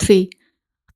3।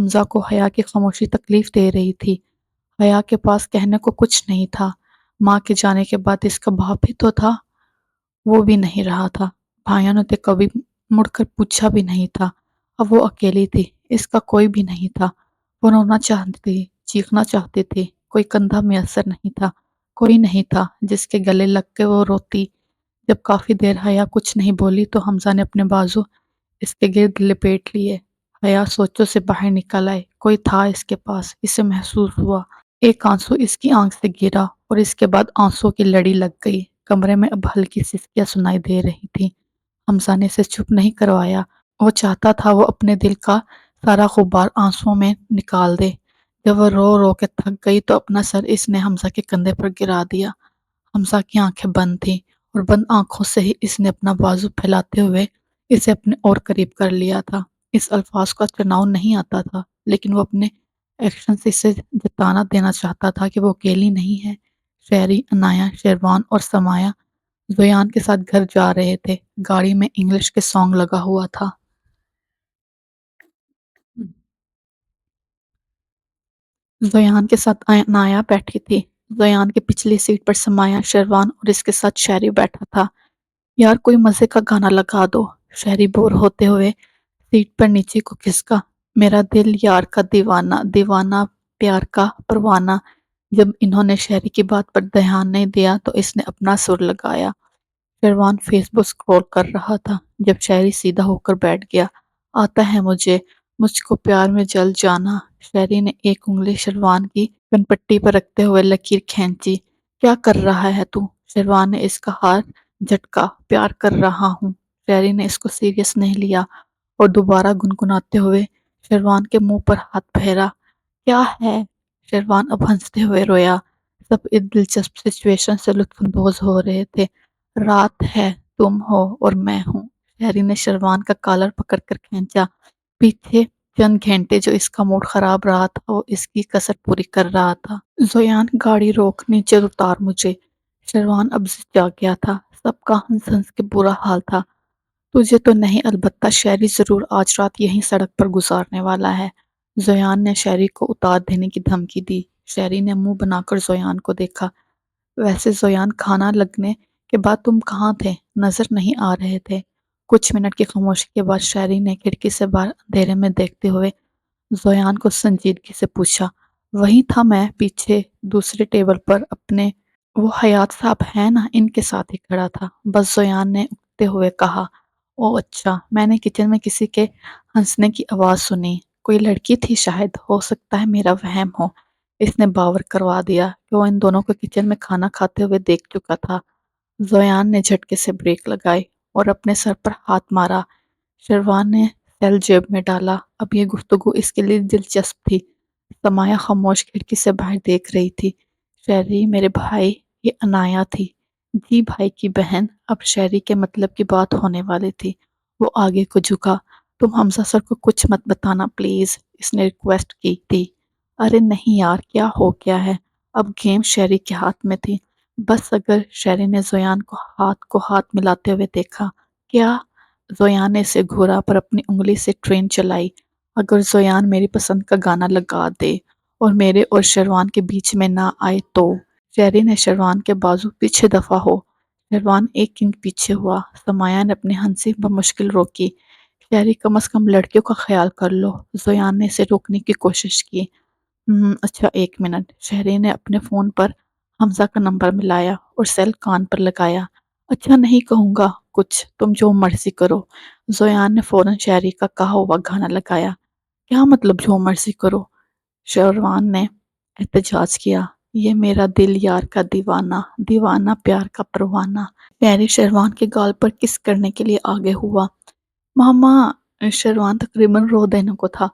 حمزہ کو حیا کی خاموشی تکلیف دے رہی تھی۔ حیا کے پاس کہنے کو کچھ نہیں تھا۔ ماں کے جانے کے بعد اس کا باپ ہی تو تھا، وہ بھی نہیں رہا تھا۔ بھائیوں نے تو کبھی مڑ کر پوچھا بھی نہیں تھا۔ اب وہ اکیلی تھی، اس کا کوئی بھی نہیں تھا۔ وہ رونا چاہتی تھی، چیخنا چاہتی تھی، کوئی کندھا میسر نہیں تھا، کوئی نہیں تھا جس کے گلے لگ کے وہ روتی۔ جب کافی دیر حیا کچھ نہیں بولی تو حمزہ نے اپنے بازو اس کے گرد لپیٹ لیے۔ حیا سوچوں سے باہر نکل آئے، کوئی تھا اس کے پاس، اسے محسوس ہوا۔ ایک آنسو اس کی آنکھ سے گرا اور اس کے بعد آنسو کی لڑی لگ گئی۔ کمرے میں اب ہلکی سسکیاں سنائی دے رہی تھی۔ حمزہ نے اسے چپ نہیں کروایا۔ وہ چاہتا تھا وہ اپنے دل کا سارا غبار آنسوؤں میں نکال دے۔ جب وہ رو رو کے تھک گئی تو اپنا سر اس نے حمزہ کے کندھے پر گرا دیا۔ حمزہ کی آنکھیں بند تھیں اور بند آنکھوں سے ہی اس نے اپنا بازو پھیلاتے ہوئے اسے اپنے اور قریب کر لیا تھا۔ اس الفاظ کا چناؤ نہیں آتا تھا، لیکن وہ اپنے ایکشن سے اسے جتانا دینا چاہتا تھا کہ وہ اکیلی نہیں ہے۔ شہری، عنایہ، شیروان اور سمایا زویان کے ساتھ گھر جا رہے تھے۔ گاڑی میں انگلش کے سانگ لگا ہوا تھا۔ زویان کے ساتھ عنایہ بیٹھی تھی۔ زویان کی پچھلی سیٹ پر سمایا، شیروان اور اس کے ساتھ شہری بیٹھا تھا۔ یار کوئی مزے کا گانا لگا دو، شہری بور ہوتے ہوئے سیٹ پر نیچے کو کھسکا۔ میرا دل یار کا دیوانہ، دیوانہ پیار کا پروانہ۔ جب انہوں نے شہری کی بات پر دھیان نہیں دیا تو اس نے اپنا سر لگایا۔ شیروان فیس بک سکرول کر رہا تھا جب شہری سیدھا ہو کر بیٹھ گیا۔ آتا ہے مجھے، مجھ کو پیار میں جل جانا۔ شہری نے ایک انگلی شیروان کی کنپٹی پر رکھتے ہوئے لکیر کھینچی۔ کیا کر رہا ہے تو؟ شیروان نے اس کا ہاتھ جھٹکا۔ پیار کر رہا ہوں۔ شہری نے اس کو سیریس نہیں لیا اور دوبارہ گنگناتے ہوئے شیروان کے منہ پر ہاتھ پھیرا۔ کیا ہے؟ شیروان اب ہنستے ہوئے رویا۔ سب اس دلچسپ سچویشن سے لطف اندوز ہو رہے تھے۔ رات ہے، تم ہو اور میں ہوں۔ شہری نے شیروان کا کالر پکڑ کر کھینچا۔ پیچھے چند گھنٹے جو اس کا موڈ خراب رہا تھا وہ اس کی کسر پوری کر رہا تھا۔ زویان گاڑی روک، نیچے اتار مجھے۔ شیروان اب جاگ گیا تھا۔ سب کا ہنس ہنس کے برا حال تھا۔ تجھے تو نہیں، البتہ شہری ضرور آج رات یہیں سڑک پر گزارنے والا ہے۔ زویان نے شہری کو اتار دینے کی دھمکی دی۔ شہری نے منہ بنا کر زویان کو دیکھا۔ ویسے زویان، کھانا لگنے کے بعد تم کہاں تھے؟ نظر نہیں آ رہے تھے۔ کچھ منٹ کی خاموشی کے بعد شہری نے کھڑکی سے باہر اندھیرے میں دیکھتے ہوئے زویان کو سنجیدگی سے پوچھا۔ وہیں تھا میں، پیچھے دوسرے ٹیبل پر اپنے وہ حیات صاحب ہیں نا، ان کے ساتھ ہی کھڑا تھا، بس زویان نے اکتے ہوئے کہا۔ او اچھا، میں نے کچن میں کسی کے ہنسنے کی آواز سنی، کوئی لڑکی تھی شاید، ہو سکتا ہے میرا وہم ہو۔ اس نے باور کروا دیا کہ وہ ان دونوں کو کچن میں کھانا کھاتے ہوئے دیکھ چکا تھا۔ زویان نے جھٹکے سے بریک لگائی اور اپنے سر پر ہاتھ مارا۔ شیروان نے سیل جیب میں ڈالا۔ اب یہ گفتگو اس کے لیے دلچسپ تھی۔ سمایا خاموش کھڑکی سے باہر دیکھ رہی تھی۔ شہری، میرے بھائی، یہ عنایہ تھی۔ جی بھائی کی بہن۔ اب شہری کے مطلب کی بات ہونے والی تھی۔ وہ آگے کو جھکا۔ تم حمزہ سر کو کچھ مت بتانا پلیز، اس نے ریکویسٹ کی تھی۔ ارے نہیں یار، کیا ہو گیا ہے؟ اب گیم شہری کے ہاتھ میں تھی۔ بس اگر، شہری نے زویان کو ہاتھ ملاتے ہوئے دیکھا۔ کیا؟ زویان نے اسے گھورا پر اپنی انگلی سے ٹرین چلائی۔ اگر زویان میری پسند کا گانا لگا دے اور میرے اور شیروان کے بیچ میں نہ آئے تو؟ شہری نے شیروان کے بازو پیچھے دفع ہو۔ شیروان ایک انچ پیچھے ہوا۔ سمایا نے اپنی ہنسی بمشکل روکی۔ شہری، کم از کم لڑکیوں کا خیال کر لو۔ زویان نے اسے روکنے کی کوشش کی۔ اچھا ایک منٹ۔ شہری نے اپنے فون پر حمزہ کا نمبر ملایا اور سیل کان پر لگایا۔ اچھا نہیں کہوں گا کچھ، تم جو مرضی کرو۔ زویان نے فوراً شہری کا کہا ہوا گانا لگایا۔ کیا مطلب جو مرضی کرو؟ شیروان نے احتجاج کیا۔ یہ میرا دل یار کا دیوانہ، دیوانہ پیار کا پروانہ۔ شہری شیروان کے گال پر کس کرنے کے لیے آگے ہوا۔ ماما! شیروان تقریباً رو دینے کو تھا۔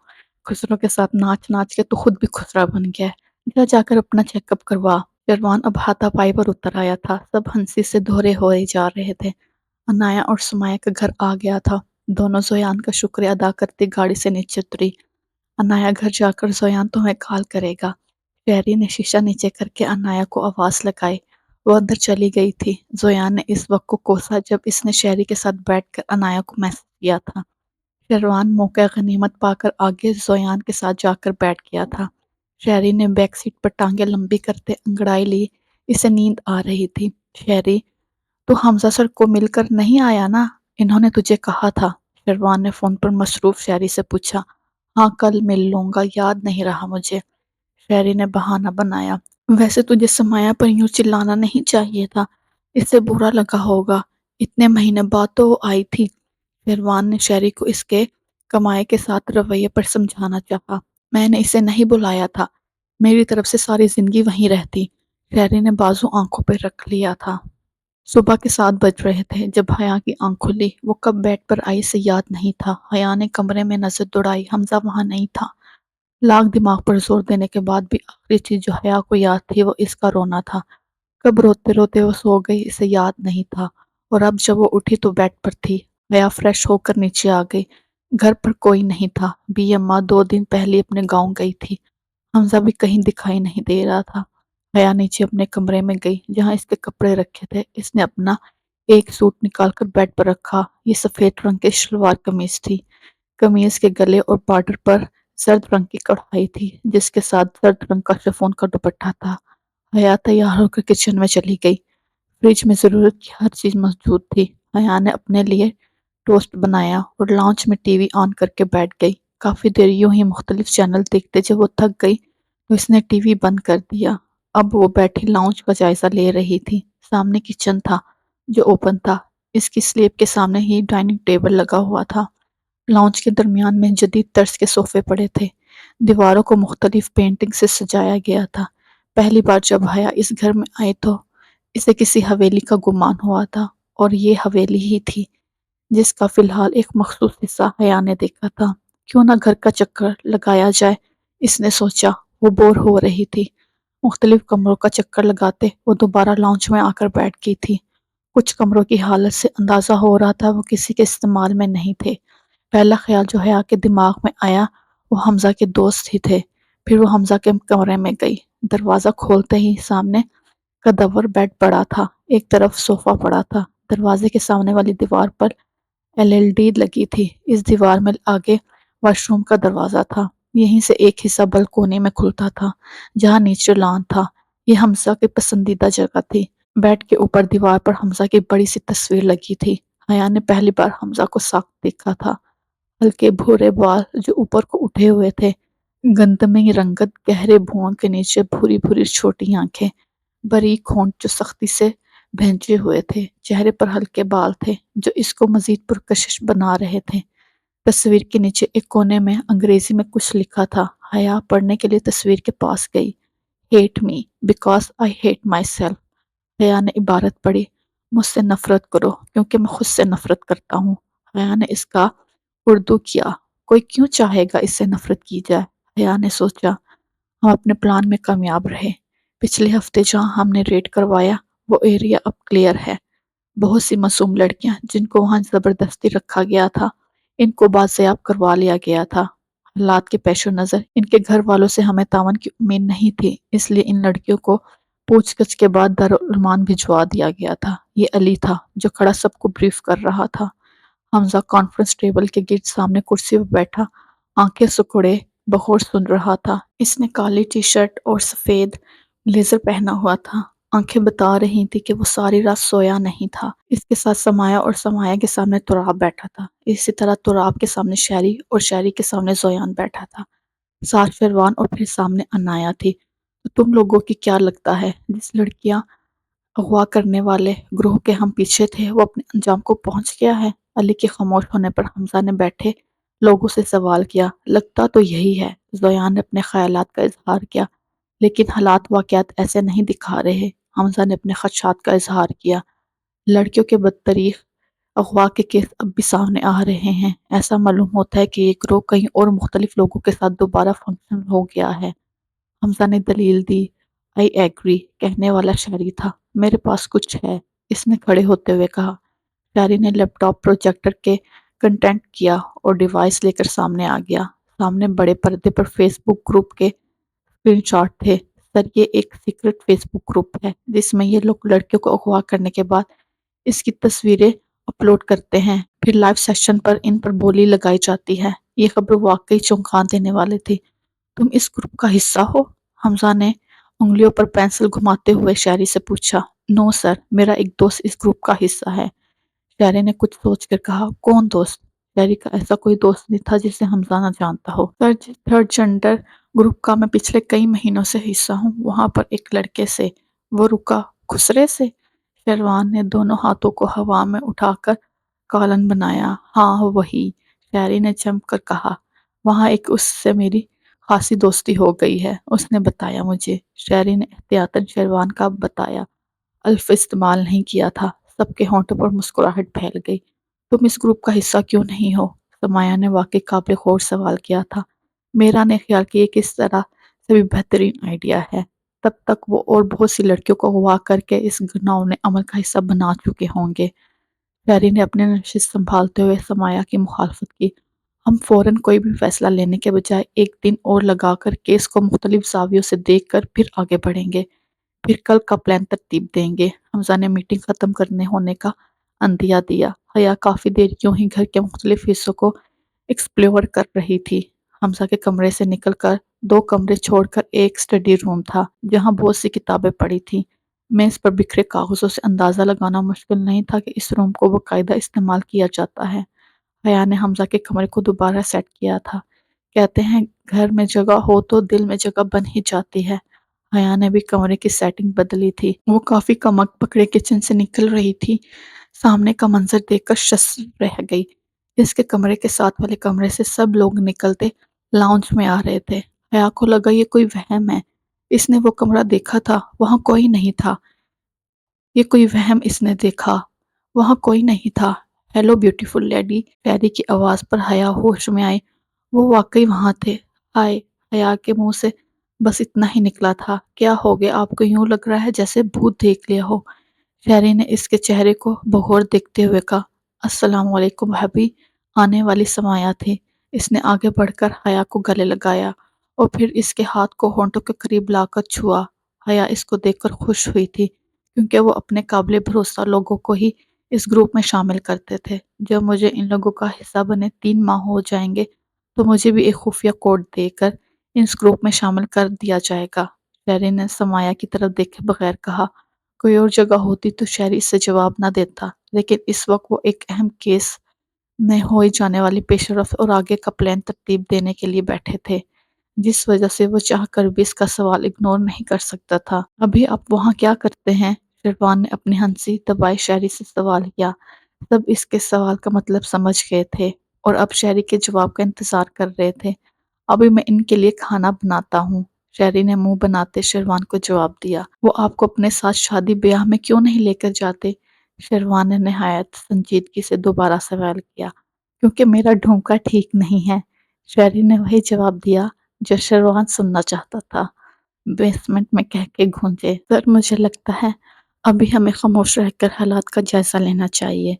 خسروں کے ساتھ ناچ ناچ کے تو خود بھی خسرا بن گیا۔ جا کر اپنا چیک اپ کروا۔ شیروان اب ہاتھا پائی پر اتر آیا تھا۔ سب ہنسی سے دھورے ہوئے جا رہے تھے۔ عنایہ اور سمایا کا گھر آ گیا تھا۔ دونوں زویان کا شکریہ ادا کرتے گاڑی سے نیچے اتری۔ عنایہ، گھر جا کر زویان تمہیں کال کرے گا۔ شہری نے شیشہ نیچے کر کے عنایہ کو آواز لگائی۔ وہ اندر چلی گئی تھی۔ زویان نے اس وقت کو کوسا جب اس نے شہری کے ساتھ بیٹھ کر عنایہ کو میسج کیا تھا۔ شیروان موقع غنیمت پا کر آگے زویان کے ساتھ جا کر بیٹھ گیا تھا۔ شہری نے بیک سیٹ پر ٹانگیں لمبی کرتے انگڑائی لی۔ اسے نیند آ رہی تھی۔ شہری، تو حمزہ سر کو مل کر نہیں آیا نا؟ انہوں نے تجھے کہا تھا۔ شیروان نے فون پر مصروف شہری سے پوچھا۔ ہاں کل مل لوں گا، یاد نہیں رہا مجھے، شہری نے بہانہ بنایا۔ ویسے تجھے سمایا پر یوں چلانا نہیں چاہیے تھا، اس سے برا لگا ہوگا، اتنے مہینے بعد تو وہ آئی تھی۔ شیروان نے شہری کو اس کے کمائے کے ساتھ رویے پر سمجھانا چاہا۔ میں نے اسے نہیں بلایا تھا، میری طرف سے ساری زندگی وہیں رہتی۔ شہری نے بازو آنکھوں پہ رکھ لیا تھا۔ صبح کے 7 بج رہے تھے جب حیا کی آنکھ کھلی۔ وہ کب بیڈ پر آئی اسے یاد نہیں تھا۔ حیا نے کمرے میں نظر دوڑائی، حمزہ وہاں نہیں تھا۔ لاکھ دماغ پر زور دینے کے بعد بھی آخری چیز جو حیا کو یاد تھی وہ اس کا رونا تھا۔ کب روتے روتے وہ سو گئی اسے یاد نہیں تھا، اور اب جب وہ اٹھی تو بیڈ پر تھی۔ حیا فریش ہو کر نیچے آ گئی۔ گھر پر کوئی نہیں تھا۔ بی اماں 2 دن پہلے اپنے گاؤں گئی تھی۔ حمزہ بھی کہیں دکھائی نہیں دے رہا تھا۔ حیا نیچے اپنے کمرے میں گئی جہاں اس کے کپڑے رکھے تھے۔ اس نے اپنا ایک سوٹ نکال کر بیڈ پر رکھا۔ یہ سفید رنگ کی شلوار قمیض تھی۔ قمیض کے گلے اور بارڈر پر زرد رنگ کی کڑھائی تھی جس کے ساتھ زرد رنگ کا شفون کا دوپٹہ تھا۔ حیا تیار ہو کر کچن میں چلی گئی۔ فریج میں ضرورت کی ہر چیز موجود تھی۔ حیا نے اپنے لیے ٹوسٹ بنایا اور لانچ میں ٹی وی آن کر کے بیٹھ گئی۔ کافی دیر یوں ہی مختلف چینل دیکھتے جب وہ تھک گئی تو اس نے ٹی وی بند کر دیا۔ اب وہ بیٹھی لاؤنج کا جائزہ لے رہی تھی۔ سامنے کچن تھا جو اوپن تھا۔ اس کی سلیب کے سامنے ہی ڈائننگ ٹیبل لگا ہوا تھا۔ لاؤنج کے درمیان میں جدید طرز کے صوفے پڑے تھے۔ دیواروں کو مختلف پینٹنگ سے سجایا گیا تھا۔ پہلی بار جب حیا اس گھر میں آئی تو اسے کسی حویلی کا گمان ہوا تھا، اور یہ حویلی ہی تھی جس کا فی الحال ایک مخصوص حصہ حیا نے دیکھا تھا۔ کیوں نہ گھر کا چکر لگایا جائے، اس نے سوچا۔ وہ بور ہو رہی تھی۔ مختلف کمروں کا چکر لگاتے وہ دوبارہ لاؤنج میں آ کر بیٹھ گئی تھی۔ کچھ کمروں کی حالت سے اندازہ ہو رہا تھا وہ کسی کے استعمال میں نہیں تھے۔ پہلا خیال جو حیا کے دماغ میں آیا وہ حمزہ کے دوست ہی تھے۔ پھر وہ حمزہ کے کمرے میں گئی۔ دروازہ کھولتے ہی سامنے کدور بیڈ پڑا تھا۔ ایک طرف صوفہ پڑا تھا۔ دروازے کے سامنے والی دیوار پر LLD لگی تھی۔ اس دیوار میں آگے واش روم کا دروازہ تھا۔ یہیں سے ایک حصہ بلکونی میں کھلتا تھا جہاں نیچے لان تھا۔ یہ حمزہ کی پسندیدہ جگہ تھی۔ بیڈ کے اوپر دیوار پر حمزہ کی بڑی سی تصویر لگی تھی۔ حیا نے پہلی بار حمزہ کو ساکھ دیکھا تھا۔ ہلکے بھورے بال جو اوپر کو اٹھے ہوئے تھے، گندمی رنگت، گہرے بھون کے نیچے بھوری بھوری چھوٹی آنکھیں، باریک ہونٹ جو سختی سے بھینچے ہوئے تھے، چہرے پر ہلکے بال تھے جو اس کو مزید پرکشش بنا رہے تھے۔ تصویر کے نیچے ایک کونے میں انگریزی میں کچھ لکھا تھا۔ حیا پڑھنے کے لیے تصویر کے پاس گئی۔ Hate me because I hate myself۔ حیا نے عبارت پڑھی، مجھ سے نفرت کرو کیونکہ میں خود سے نفرت کرتا ہوں۔ حیا نے اس کا اردو کیا، کوئی کیوں چاہے گا اس سے نفرت کی جائے؟ حیا نے سوچا۔ ہم اپنے پلان میں کامیاب رہے۔ پچھلے ہفتے جہاں ہم نے ریڈ کروایا وہ ایریا اب کلیئر ہے۔ بہت سی معصوم لڑکیاں جن کو وہاں زبردستی رکھا گیا تھا ان کو بازیاب کروا لیا گیا تھا۔ حالات کے پیش نظر ان کے گھر والوں سے ہمیں تعاون کی امید نہیں تھی، اس لیے ان لڑکیوں کو پوچھ گچھ کے بعد دارالعلومان بھجوا دیا گیا تھا۔ یہ علی تھا جو کھڑا سب کو بریف کر رہا تھا۔ حمزہ کانفرنس ٹیبل کے گرد سامنے کرسی پر بیٹھا آنکھیں سکڑے بغور سن رہا تھا۔ اس نے کالی ٹی شرٹ اور سفید بلیزر پہنا ہوا تھا۔ آنکھیں بتا رہی تھی کہ وہ ساری رات سویا نہیں تھا۔ اس کے ساتھ سمایا اور سمایا کے سامنے تراب بیٹھا تھا۔ اسی طرح تراب کے سامنے شہری اور شہری کے سامنے زویان بیٹھا تھا۔ ساتھ شیروان اور پھر سامنے انایا تھی۔ تو تم لوگوں کی کیا لگتا ہے جس لڑکیاں اغوا کرنے والے گروہ کے ہم پیچھے تھے وہ اپنے انجام کو پہنچ گیا ہے؟ علی کے خاموش ہونے پر حمزہ نے بیٹھے لوگوں سے سوال کیا۔ لگتا تو یہی ہے، زویان نے اپنے خیالات کا اظہار کیا، لیکن حالات واقعات ایسے نہیں دکھا رہے۔ حمزہ نے اپنے خدشات کا اظہار کیا۔ لڑکیوں کے بدتریق اغوا کے کیس اب بھی سامنے آ رہے ہیں۔ ایسا معلوم ہوتا ہے کہ یہ گروہ کئی اور مختلف لوگوں کے ساتھ دوبارہ فنکشن ہو گیا ہے۔ حمزہ نے دلیل دی۔ I agree کہنے والا شہری تھا۔ میرے پاس کچھ ہے، اس نے کھڑے ہوتے ہوئے کہا۔ شہری نے لیپ ٹاپ پروجیکٹر کے کنیکٹ کیا اور ڈیوائس لے کر سامنے آ گیا۔ سامنے بڑے پردے پر فیس بک گروپ کے اسکرین شاٹ تھے۔ سر یہ ایک سیکرٹ فیس بک گروپ ہے جس میں یہ لوگ لڑکیوں کو اغوا کرنے کے بعد اس کی تصویریں اپلوڈ کرتے ہیں، پھر لائیو سیشن پر ان پر بولی لگائی جاتی ہے۔ یہ خبر واقعی چونکا دینے والی تھی۔ تم اس گروپ کا حصہ ہو؟ حمزہ نے انگلیوں پر پینسل گھماتے ہوئے شہری سے پوچھا۔ نو سر، میرا ایک دوست اس گروپ کا حصہ ہے، شہری نے کچھ سوچ کر کہا۔ کون دوست؟ شہری کا ایسا کوئی دوست نہیں تھا جسے حمزہ نہ جانتا ہو۔ سر، تھرڈ جنڈر گروپ کا میں پچھلے کئی مہینوں سے حصہ ہوں، وہاں پر ایک لڑکے سے۔ وہ رکا۔ خسرے سے؟ شیروان نے دونوں ہاتھوں کو ہوا میں اٹھا کر کالن بنایا۔ ہاں وہی، شہری نے چمک کر کہا۔ وہاں ایک اس سے میری خاصی دوستی ہو گئی ہے، اس نے بتایا مجھے۔ شہری نے احتیاطاً شیروان کا بتایا الف استعمال نہیں کیا تھا۔ سب کے ہونٹوں پر مسکراہٹ پھیل گئی۔ تم اس گروپ کا حصہ کیوں نہیں ہو؟ سمایا نے واقعی قابل غور سوال کیا تھا۔ میرا نے خیال کہ یہ کس طرح سے بھی بہترین آئیڈیا ہے۔ تب تک وہ اور بہت سی لڑکیوں کو اغوا کر کے اس گناؤنے عمل کا حصہ بنا چکے ہوں گے۔ شہری نے اپنے نشست سنبھالتے ہوئے سمایا کی مخالفت کی۔ ہم فوراً کوئی بھی فیصلہ لینے کے بجائے ایک دن اور لگا کر کیس کو مختلف زاویوں سے دیکھ کر پھر آگے بڑھیں گے، پھر کل کا پلان ترتیب دیں گے۔ حمزہ نے میٹنگ ختم کرنے ہونے کا عندیہ دیا۔ حیا کافی دیر یوں ہی گھر کے مختلف حصوں کو ایکسپلور کر رہی تھی۔ حمزہ کے کمرے سے نکل کر 2 کمرے چھوڑ کر ایک اسٹڈی روم تھا جہاں بہت سی کتابیں پڑی تھیں۔ میز پر بکھرے کاغذوں سے اندازہ لگانا مشکل نہیں تھا کہ اس روم کو باقاعدہ استعمال کیا جاتا ہے۔ حیا نے حمزہ کے کمرے کو دوبارہ سیٹ کیا تھا۔ کہتے ہیں گھر میں جگہ ہو تو دل میں جگہ بن ہی جاتی ہے۔ حیا نے بھی کمرے کی سیٹنگ بدلی تھی۔ وہ کافی کمک پکڑے کچن سے نکل رہی تھی۔ سامنے کا منظر دیکھ کر ششدر رہ گئی۔ اس کے کمرے کے ساتھ والے کمرے سے سب لوگ نکلتے لاؤنج میں آ رہے تھے۔ حیا کو لگا یہ کوئی وہم ہے۔ اس نے وہ کمرہ دیکھا تھا، وہاں کوئی نہیں تھا۔ یہ کوئی وہم اس نے دیکھا، وہاں کوئی نہیں تھا۔ ہیلو بیوٹیفل لیڈی، شہری کی آواز پر حیا ہوش میں آئی۔ وہ واقعی وہاں تھے۔ ہائے! حیا کے منہ سے بس اتنا ہی نکلا تھا۔ کیا ہو گیا آپ کو؟ یوں لگ رہا ہے جیسے بھوت دیکھ لیا ہو۔ شہری نے اس کے چہرے کو بغور دیکھتے ہوئے کہا۔ السلام علیکم بھابی۔ آنے والی سمایا تھی۔ اس نے آگے بڑھ کر حیا کو گلے لگایا اور پھر اس کے ہاتھ کو ہونٹوں کے قریب لا کر چھوا۔ حیا اس کو دیکھ کر خوش ہوئی تھی کیونکہ وہ اپنے قابل بھروسہ لوگوں کو ہی اس گروپ میں شامل کرتے تھے۔ جب مجھے ان لوگوں کا حصہ بنے 3 ماہ ہو جائیں گے تو مجھے بھی ایک خفیہ کوڈ دے کر اس گروپ میں شامل کر دیا جائے گا۔ شہری نے سمایا کی طرف دیکھے بغیر کہا۔ کوئی اور جگہ ہوتی تو شہری اس سے جواب نہ دیتا، لیکن اس وقت وہ ایک اہم کیس میں ہوئی جانے والی پیش رفت اور آگے کا پلان ترتیب دینے کے لیے بیٹھے تھے، جس وجہ سے وہ چاہ کر بھی اس کا سوال اگنور نہیں کر سکتا تھا۔ ابھی آپ وہاں کیا کرتے ہیں؟ شیروان نے اپنی ہنسی دبائے شہری سے سوال کیا۔ سب اس کے سوال کا مطلب سمجھ گئے تھے اور اب شہری کے جواب کا انتظار کر رہے تھے۔ ابھی میں ان کے لیے کھانا بناتا ہوں، شہری نے منہ بناتے شیروان کو جواب دیا۔ وہ آپ کو اپنے ساتھ شادی بیاہ میں کیوں نہیں لے کر جاتے؟ شیروان نے نہایت سنجیدگی سے دوبارہ سوال کیا۔ کیونکہ میرا ڈھونکا ٹھیک نہیں ہے، شہری نے وہی جواب دیا جو شیروان سننا چاہتا تھا۔ بیسمنٹ میں کہہ کے گھونجے۔ سر، مجھے لگتا ہے ابھی ہمیں خاموش رہ کر حالات کا جائزہ لینا چاہیے۔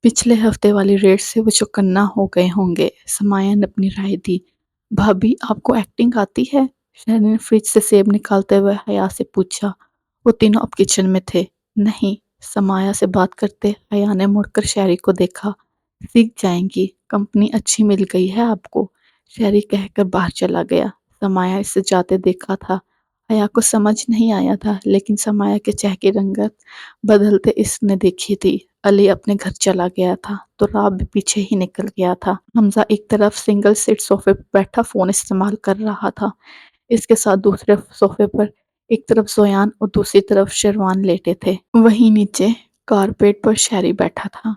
پچھلے ہفتے والی ریڈ سے وہ چوکنا ہو گئے ہوں گے۔ سمایا نے اپنی رائے دی۔ بھابی، آپ کو ایکٹنگ آتی ہے؟ شہری نے فریج سے سیب نکالتے ہوئے حیا سے پوچھا۔ وہ تینوں اب کچن میں تھے۔ نہیں، سمایا سے بات کرتے حیا نے مڑ کر شہری کو دیکھا۔ سیکھ جائیں گی، کمپنی اچھی مل گئی ہے آپ کو، شہری کہہ کر باہر چلا گیا۔ سمایا اس سے جاتے دیکھا تھا۔ حیا کو سمجھ نہیں آیا تھا، لیکن سمایا کے چہرے کی رنگت بدلتے اس نے دیکھی تھی۔ علی اپنے گھر چلا گیا تھا تو راب بھی پیچھے ہی نکل گیا تھا۔ حمزہ ایک طرف سنگل سیٹ صوفے پر بیٹھا فون استعمال کر رہا تھا۔ اس کے ساتھ دوسرے صوفے پر ایک طرف زویان اور دوسری طرف شیروان لیٹے تھے۔ وہیں نیچے کارپیٹ پر شہری بیٹھا تھا۔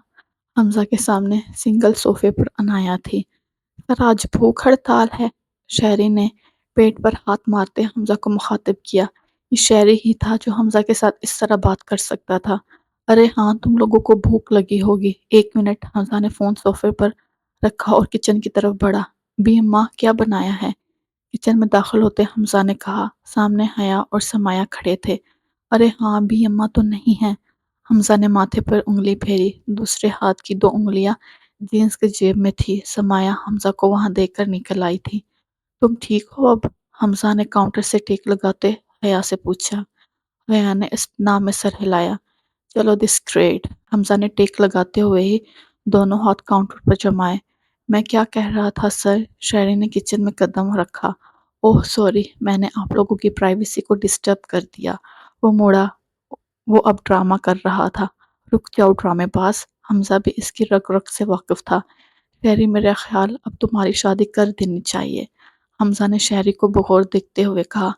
حمزہ کے سامنے سنگل صوفے پر عنایا تھی۔ سر، آج بھوک ہڑتال ہے، شہری نے پیٹ پر ہاتھ مارتے حمزہ کو مخاطب کیا۔ یہ شہری ہی تھا جو حمزہ کے ساتھ اس طرح بات کر سکتا تھا۔ ارے ہاں، تم لوگوں کو بھوک لگی ہوگی، 1 منٹ۔ حمزہ نے فون صوفے پر رکھا اور کچن کی طرف بڑھا۔ بی اماں، کیا بنایا ہے؟ کچن میں داخل ہوتے حمزہ نے کہا۔ سامنے حیا اور سمایا کھڑے تھے۔ ارے ہاں، بی اماں تو نہیں ہے۔ حمزہ نے ماتھے پر انگلی پھیری، دوسرے ہاتھ کی 2 انگلیاں جینس کے جیب میں تھی۔ سمایا حمزہ کو وہاں دیکھ کر نکل آئی تھی۔ تم ٹھیک ہو اب؟ حمزہ نے کاؤنٹر سے ٹیک لگاتے حیا سے پوچھا۔ حیا نے استناء میں سر ہلایا۔ چلو دس گریٹ۔ حمزہ نے ٹیک لگاتے ہوئے ہی دونوں ہاتھ کاؤنٹر پر جمائے۔ میں کیا کہہ رہا تھا سر؟ شہری نے کچن میں قدم رکھا۔ اوہ سوری، میں نے آپ لوگوں کی پرائیویسی کو ڈسٹرب کر دیا۔ وہ موڑا، وہ اب ڈرامہ کر رہا تھا۔ رک جاؤ ڈرامے باز۔ حمزہ بھی اس کی رگ رگ سے واقف تھا۔ شہری میرا خیال اب تمہاری شادی کر دینی چاہیے۔ حمزہ نے شہری کو بغور دیکھتے ہوئے کہا،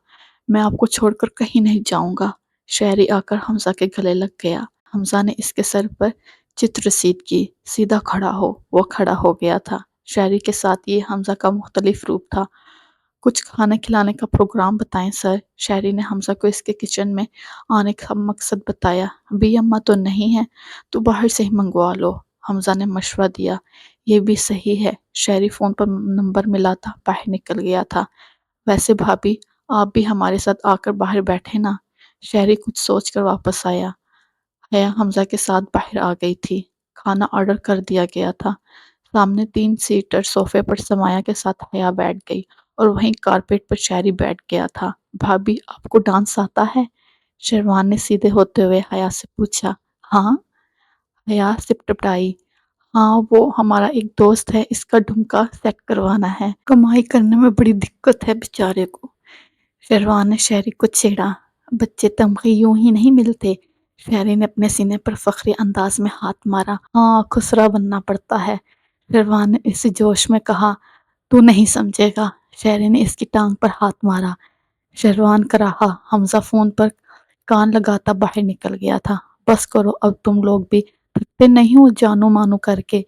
میں آپ کو چھوڑ کر کہیں نہیں جاؤں گا۔ شہری آ کر حمزہ کے گلے لگ گیا۔ حمزہ نے اس کے سر پر چت رسید کی، سیدھا کھڑا ہو۔ وہ کھڑا ہو گیا تھا۔ شہری کے ساتھ یہ حمزہ کا مختلف روپ تھا۔ کچھ کھانے کھلانے کا پروگرام بتائیں سر۔ شہری نے حمزہ کو اس کے کچن میں آنے کا مقصد بتایا۔ ابھی اماں تو نہیں ہے تو باہر سے ہی منگوا لو۔ حمزہ نے مشورہ دیا۔ یہ بھی صحیح ہے۔ شہری فون پر نمبر ملاتا باہر نکل گیا تھا۔ ویسے بھابی، آپ بھی ہمارے ساتھ آ کر باہر بیٹھے نا۔ شہری کچھ سوچ کر واپس آیا۔ حیا حمزہ کے ساتھ باہر آ گئی تھی۔ کھانا آرڈر کر دیا گیا تھا۔ سامنے 3 سیٹر صوفے پر سمایا کے ساتھ حیا بیٹھ گئی اور وہیں کارپیٹ پر شہری بیٹھ گیا تھا۔ بھابی، آپ کو ڈانس آتا ہے؟ شیروان نے سیدھے ہوتے ہوئے حیا سے پوچھا۔ ہاں؟ حیا سپٹپٹائی۔ ہاں، وہ ہمارا ایک دوست ہے، اس کا ڈھمکا سیٹ کروانا ہے۔ کمائی کرنے میں بڑی دقت ہے بیچارے کو۔ شیروان نے شہری کو چھیڑا۔ بچے تمغے یوں ہی نہیں ملتے۔ شہری نے اپنے سینے پر فخری انداز میں ہاتھ مارا۔ ہاں، خسرا بننا پڑتا ہے۔ شیروان نے اسی جوش میں کہا۔ تو نہیں سمجھے گا۔ شہری نے اس کی ٹانگ پر ہاتھ مارا۔ شیروان کراہا۔ حمزہ فون پر کان لگاتا باہر نکل گیا تھا۔ بس کرو اب تم لوگ بھی، تھکتے نہیں ہو جانو مانو کر کے۔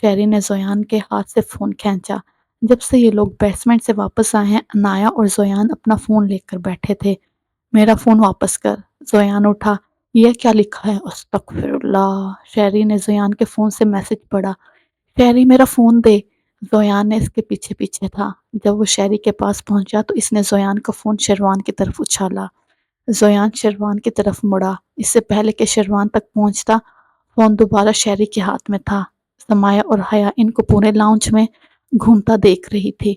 شہری نے زویان کے ہاتھ سے فون کھینچا۔ جب سے یہ لوگ بیسمنٹ سے واپس آئے ہیں، عنایہ اور زویان اپنا فون لے کر بیٹھے تھے۔ میرا فون واپس کر۔ زویان اٹھا۔ یہ کیا لکھا ہے؟ استغفر اللہ۔ شہری نے زویان کے فون سے میسج پڑھا۔ شہری میرا فون دے۔ زویان نے اس کے پیچھے پیچھے تھا۔ جب وہ شہری کے پاس پہنچا تو اس نے زویان کا فون شیروان کی طرف اچھالا۔ زویان شیروان کی طرف مڑا۔ اس سے پہلے کہ شیروان تک پہنچتا، فون دوبارہ شہری کے ہاتھ میں تھا۔ سمایا اور حیا ان کو پورے لاؤنج میں گھومتا دیکھ رہی تھی۔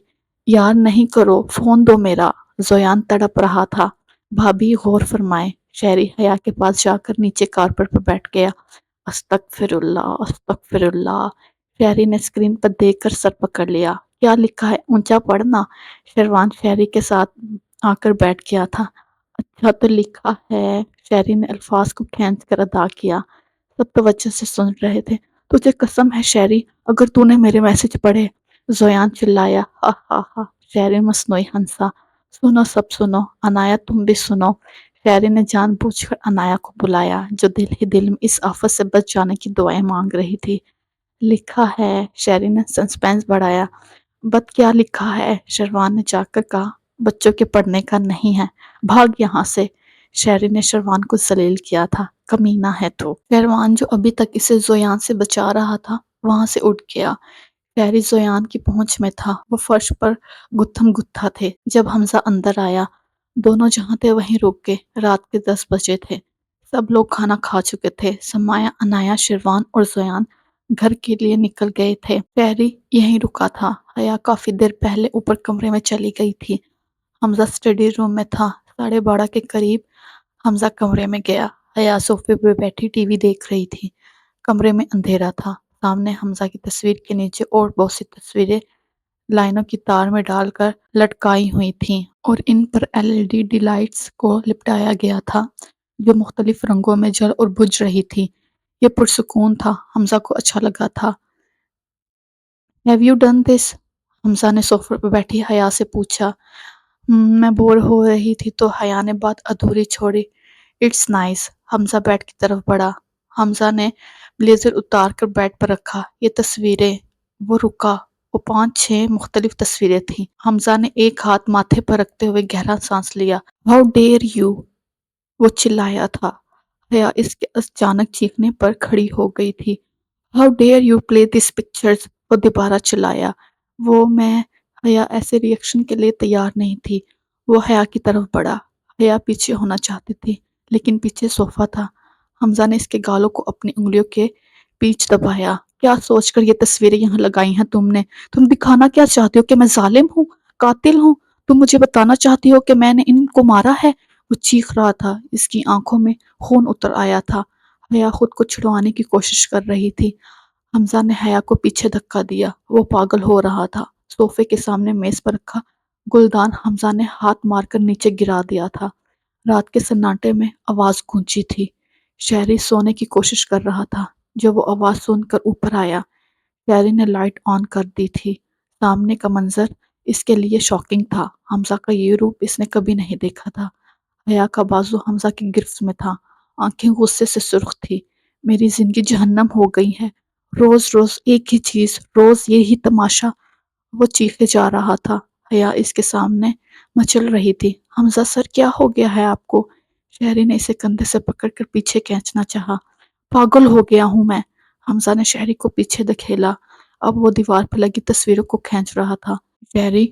یار نہیں کرو، فون دو میرا۔ زویان تڑپ رہا تھا۔ بھابی غور فرمائے۔ شہری حیا کے پاس جا کر نیچے کارپٹ پر بیٹھ گیا۔ استغفر اللہ، استغفر اللہ۔ شہری نے اسکرین پر دیکھ کر سر پکڑ لیا۔ کیا لکھا ہے؟ اونچا پڑھنا۔ شیروان شہری کے ساتھ آ کر بیٹھ گیا تھا۔ اچھا تو لکھا ہے۔ شہری نے الفاظ کو کھینچ کر ادا کیا۔ سب توجہ سے سن رہے تھے۔ تجھے قسم ہے شہری، اگر تو نے میرے میسج پڑھے۔ زویان چلایا۔ ہا ہا ہا۔ شہری مصنوعی ہنسا۔ سنو سب سنو، عنایہ تم بھی سنو۔ شہری نے جان بوجھ کر عنایہ کو بلایا، جو دل ہی دل میں اس آفت سے بچ جانے کی دعائیں مانگ رہی تھی۔ لکھا ہے۔ شہری نے سسپینس بڑھایا۔ بت کیا لکھا ہے؟ شیروان نے جا کر کہا۔ بچوں کے پڑھنے کا نہیں ہے، بھاگ یہاں سے۔ شہری نے شیروان کو ذلیل کیا تھا۔ کمینہ ہے تو۔ شیروان جو ابھی تک اسے زویان سے بچا رہا تھا، وہاں سے اٹھ گیا۔ شہری زویان کی پہنچ میں تھا۔ وہ فرش پر گتھم گتھا تھے۔ جب حمزہ اندر آیا، دونوں جہاں تھے وہیں رک گئے۔ رات کے 10 بجے تھے۔ سب لوگ کھانا کھا چکے تھے۔ سمایا، عنایہ، شیروان اور زویان گھر کے لیے نکل گئے تھے۔ شہری یہیں رکا تھا۔ حیا کافی دیر پہلے اوپر کمرے میں چلی گئی تھی۔ حمزہ اسٹڈی روم میں تھا۔ 12:30 کے قریب حمزہ کمرے میں گیا۔ حیا صوفے پہ بیٹھی ٹی وی دیکھ رہی تھی۔ کمرے میں اندھیرا تھا۔ سامنے حمزہ کی تصویر کے نیچے اور بہت سی تصویریں لائنوں کی تار میں ڈال کر لٹکائی ہوئی تھیں اور ان پر LED لائٹس کو لپٹایا گیا تھا، جو مختلف رنگوں میں جل اور بجھ رہی تھی۔ یہ پرسکون تھا۔ حمزہ کو اچھا لگا تھا۔ Have you done this؟ حمزہ نے صوفے پر بیٹھی حیا سے پوچھا۔ میں بور ہو رہی تھی تو حیا نے بات ادھوری چھوڑی۔ It's nice. حمزہ بیڈ کی طرف بڑھا۔ حمزہ نے بلیزر اتار کر بیڈ پر رکھا۔ یہ تصویریں۔ وہ رکا۔ وہ 5-6 مختلف تصویریں تھیں۔ حمزہ نے ایک ہاتھ ماتھے پر رکھتے ہوئے گہرا سانس لیا۔ How dare you؟ وہ چلایا تھا۔ حیا اس کے اچانک چیخنے پر کھڑی ہو گئی تھی۔ How dare you play these pictures؟ وہ دوبارہ چلایا۔ میں حیا ایسے ری ایکشن کے لیے تیار نہیں تھی۔ وہ حیا کی طرف بڑھا۔ حیا پیچھے ہونا چاہتی تھی، لیکن پیچھے صوفہ تھا۔ حمزہ نے اس کے گالوں کو اپنی انگلیوں کے بیچ دبایا۔ کیا سوچ کر یہ تصویریں یہاں لگائی ہیں تم نے؟ تم دکھانا کیا چاہتی ہو کہ میں ظالم ہوں، قاتل ہوں؟ تم مجھے بتانا چاہتی ہو کہ میں نے ان کو مارا ہے؟ وہ چیخ رہا تھا۔ اس کی آنکھوں میں خون اتر آیا تھا۔ حیا خود کو چھڑوانے کی کوشش کر رہی تھی۔ حمزہ نے حیا کو پیچھے دھکا دیا، وہ پاگل ہو رہا تھا۔ صوفے کے سامنے میز پر رکھا گلدان حمزہ نے ہاتھ مار کر نیچے گرا دیا تھا۔ رات کے سناٹے میں آواز گونجی تھی۔ شہری سونے کی کوشش کر رہا تھا۔ جب وہ آواز سن کر اوپر آیا، شہری نے لائٹ آن کر دی تھی۔ سامنے کا منظر اس کے لیے شاکنگ تھا۔ حمزہ کا یہ روپ اس نے کبھی نہیں دیکھا تھا۔ حیا کا بازو حمزہ کی گرفت میں تھا، آنکھیں غصے سے سرخ تھی۔ میری زندگی جہنم ہو گئی ہے، روز روز ایک ہی چیز، روز یہی تماشا۔ وہ چیخے جا رہا تھا۔ حیا اس کے سامنے مچل رہی تھی۔ حمزہ سر کیا ہو گیا ہے آپ کو؟ شہری نے اسے کندھے سے پکڑ کر پیچھے کھینچنا چاہا۔ پاگل ہو گیا ہوں میں۔ حمزہ نے شہری کو پیچھے دھکیلا۔ اب وہ دیوار پہ لگی تصویروں کو کھینچ رہا تھا۔ شہری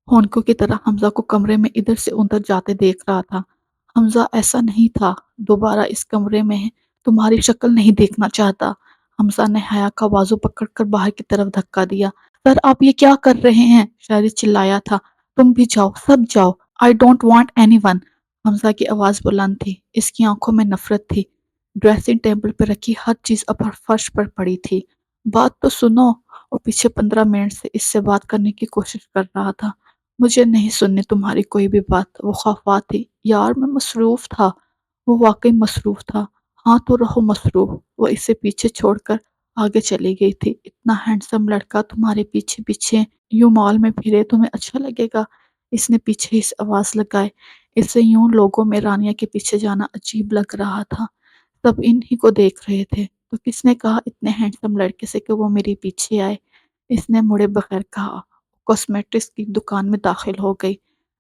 ہونکوں کی طرح حمزہ کو کمرے میں ادھر سے ادھر جاتے دیکھ رہا تھا۔ حمزہ ایسا نہیں تھا، دوبارہ اس کمرے میں تمہاری شکل نہیں دیکھنا چاہتا۔ حمزہ نے حیا کا بازو پکڑ کر باہر کی طرف دھکا دیا۔ سر آپ یہ کیا کر رہے ہیں؟ شہری چلایا تھا۔ تم بھی جاؤ، سب جاؤ۔ I don't want anyone۔ حمزہ کی آواز بلند تھی، اس کی آنکھوں میں نفرت تھی۔ ڈریسنگ ٹیبل پر رکھی ہر چیز اب فرش پر پڑی تھی۔ بات تو سنو۔ اور پیچھے 15 منٹ سے اس سے بات کرنے کی کوشش کر رہا تھا۔ مجھے نہیں سننی تمہاری کوئی بھی بات۔ وہ خفا تھی۔ یار میں مصروف تھا۔ وہ واقعی مصروف تھا۔ ہاں تو رہو مصروف۔ وہ اسے پیچھے چھوڑ کر آگے چلی گئی تھی۔ اتنا ہینڈسم لڑکا تمہارے پیچھے پیچھے یوں مال میں پھرے، تمہیں اچھا لگے گا؟ اس نے پیچھے ہی سے آواز لگائے۔ اسے یوں لوگوں میں رانیہ کے پیچھے جانا عجیب لگ رہا تھا۔ سب انہی کو دیکھ رہے تھے، تو کس نے کہا اتنے ہینڈسم لڑکے سے کہ وہ میرے پیچھے آئے؟ اس نے مڑے بغیر کہا۔ کاسمیٹکس کی دکان میں داخل ہو گئی۔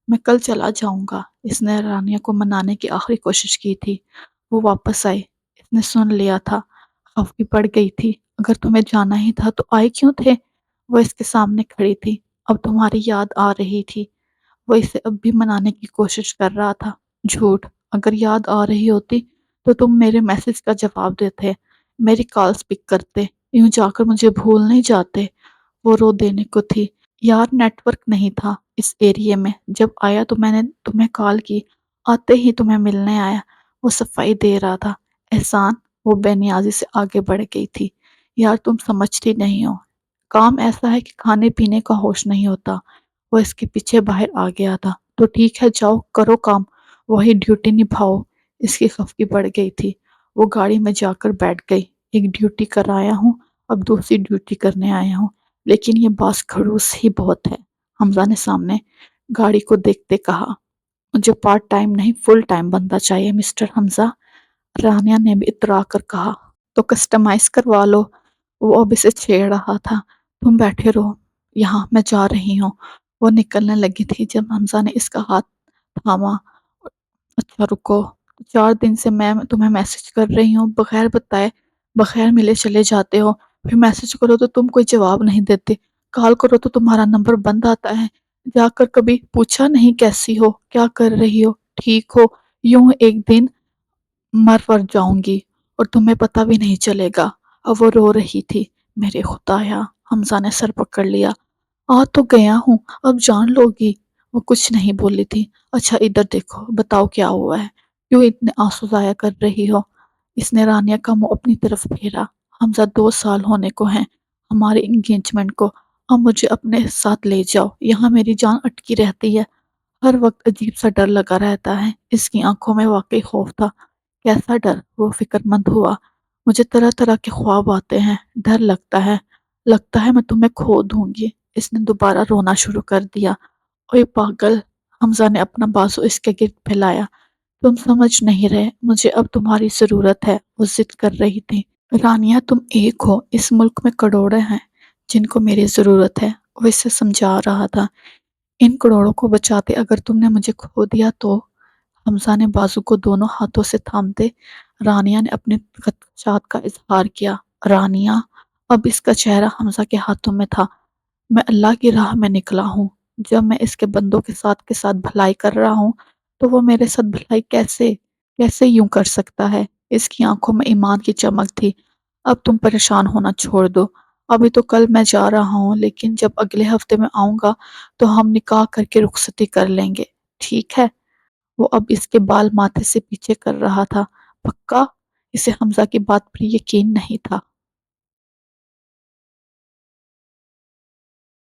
میں کل چلا جاؤں گا۔ اس نے رانیہ کو منانے کی آخری کوشش کی تھی۔ وہ واپس آئی۔ اس نے سن لیا تھا۔ خفگی پڑ گئی تھی۔ اگر تمہیں جانا ہی تھا تو آئے کیوں تھے؟ وہ اس کے سامنے کھڑی تھی۔ اب تمہاری یاد آ رہی تھی۔ وہ اسے اب بھی منانے کی کوشش کر رہا تھا۔ جھوٹ۔ اگر یاد آ رہی ہوتی تو تم میرے میسج کا جواب دیتے، میری کالز پک کرتے، یوں جا کر مجھے بھول نہیں جاتے۔ وہ رو دینے کو تھی۔ یار نیٹ ورک نہیں تھا اس ایریے میں، جب آیا تو میں نے تمہیں کال کی، آتے ہی تمہیں ملنے آیا۔ وہ صفائی دے رہا تھا۔ احسان۔ وہ بے نیازی سے آگے بڑھ گئی تھی۔ یار تم سمجھتی نہیں ہو، کام ایسا ہے کہ کھانے پینے کا ہوش نہیں ہوتا۔ وہ اس کے پیچھے باہر آ گیا تھا۔ تو ٹھیک ہے جاؤ کرو کام، وہی ڈیوٹی نبھاؤ۔ اس کی خفگی بڑھ گئی تھی۔ وہ گاڑی میں جا کر بیٹھ گئی۔ ایک ڈیوٹی کر آیا ہوں، اب دوسری ڈیوٹی کرنے آیا ہوں، لیکن یہ باس کھڑوس ہی بہت ہے۔ حمزہ نے سامنے گاڑی کو دیکھتے کہا۔ مجھے پارٹ ٹائم نہیں فل ٹائم بندہ چاہیے مسٹر حمزہ۔ رانیہ نے بھی اترا کر کہا۔ تو کسٹمائز کروا لو۔ وہ اب اسے چھیڑ رہا تھا۔ تم بیٹھے رہو یہاں، میں جا رہی ہوں۔ وہ نکلنے لگی تھی جب حمزہ نے اس کا ہاتھ تھاما۔ اچھا رکو، 4 دن سے میں تمہیں میسج کر رہی ہوں، بغیر بتائے بغیر ملے چلے جاتے ہو، پھر میسج کرو تو تم کوئی جواب نہیں دیتے، کال کرو تو تمہارا نمبر بند آتا ہے، جا کر کبھی پوچھا نہیں کیسی ہو، کیا کر رہی ہو، ٹھیک ہو؟ یوں ایک دن مر ور جاؤں گی اور تمہیں پتہ بھی نہیں چلے گا۔ اب وہ رو رہی تھی۔ میرے خدایا! حمزہ نے سر پکڑ لیا۔ آ تو گیا ہوں، اب جان لو گی۔ وہ کچھ نہیں بولی تھی۔ اچھا ادھر دیکھو، بتاؤ کیا ہوا ہے، کیوں اتنے آنسو ضائع کر رہی ہو؟ اس نے رانیہ کا منہ اپنی طرف پھیرا۔ حمزہ 2 سال ہونے کو ہیں ہمارے انگیجمنٹ کو، اب مجھے اپنے ساتھ لے جاؤ، یہاں میری جان اٹکی رہتی ہے، ہر وقت عجیب سا ڈر لگا رہتا ہے۔ اس کی آنکھوں میں واقعی خوف تھا۔ کیسا ڈر؟ وہ فکر مند ہوا۔ مجھے طرح طرح کے خواب آتے ہیں، ڈر لگتا ہے میں تمہیں کھو دوں گی۔ اس نے دوبارہ رونا شروع کر دیا۔ اوئے پاگل! حمزہ نے اپنا بازو اس کے گرد پھیلایا۔ تم سمجھ نہیں رہے، مجھے اب تمہاری ضرورت ہے، وہ ضد کر رہی تھی۔ رانیہ تم ایک ہو، اس ملک میں کروڑے ہیں جن کو میری ضرورت ہے، وہ اسے سمجھا رہا تھا۔ ان کروڑوں کو بچاتے اگر تم نے مجھے کھو دیا تو؟ حمزہ نے بازو کو دونوں ہاتھوں سے تھامتے رانیہ نے اپنے خدشات کا اظہار کیا۔ رانیہ! اب اس کا چہرہ حمزہ کے ہاتھوں میں تھا۔ میں اللہ کی راہ میں نکلا ہوں، جب میں اس کے بندوں کے ساتھ بھلائی کر رہا ہوں تو وہ میرے ساتھ بھلائی کیسے یوں کر سکتا ہے؟ اس کی آنکھوں میں ایمان کی چمک تھی۔ اب تم پریشان ہونا چھوڑ دو، ابھی تو کل میں جا رہا ہوں، لیکن جب اگلے ہفتے میں آؤں گا تو ہم نکاح کر کے رخصتی کر لیں گے، ٹھیک ہے؟ وہ اب اس کے بال ماتھے سے پیچھے کر رہا تھا۔ پکا؟ اسے حمزہ کی بات پر یقین نہیں تھا۔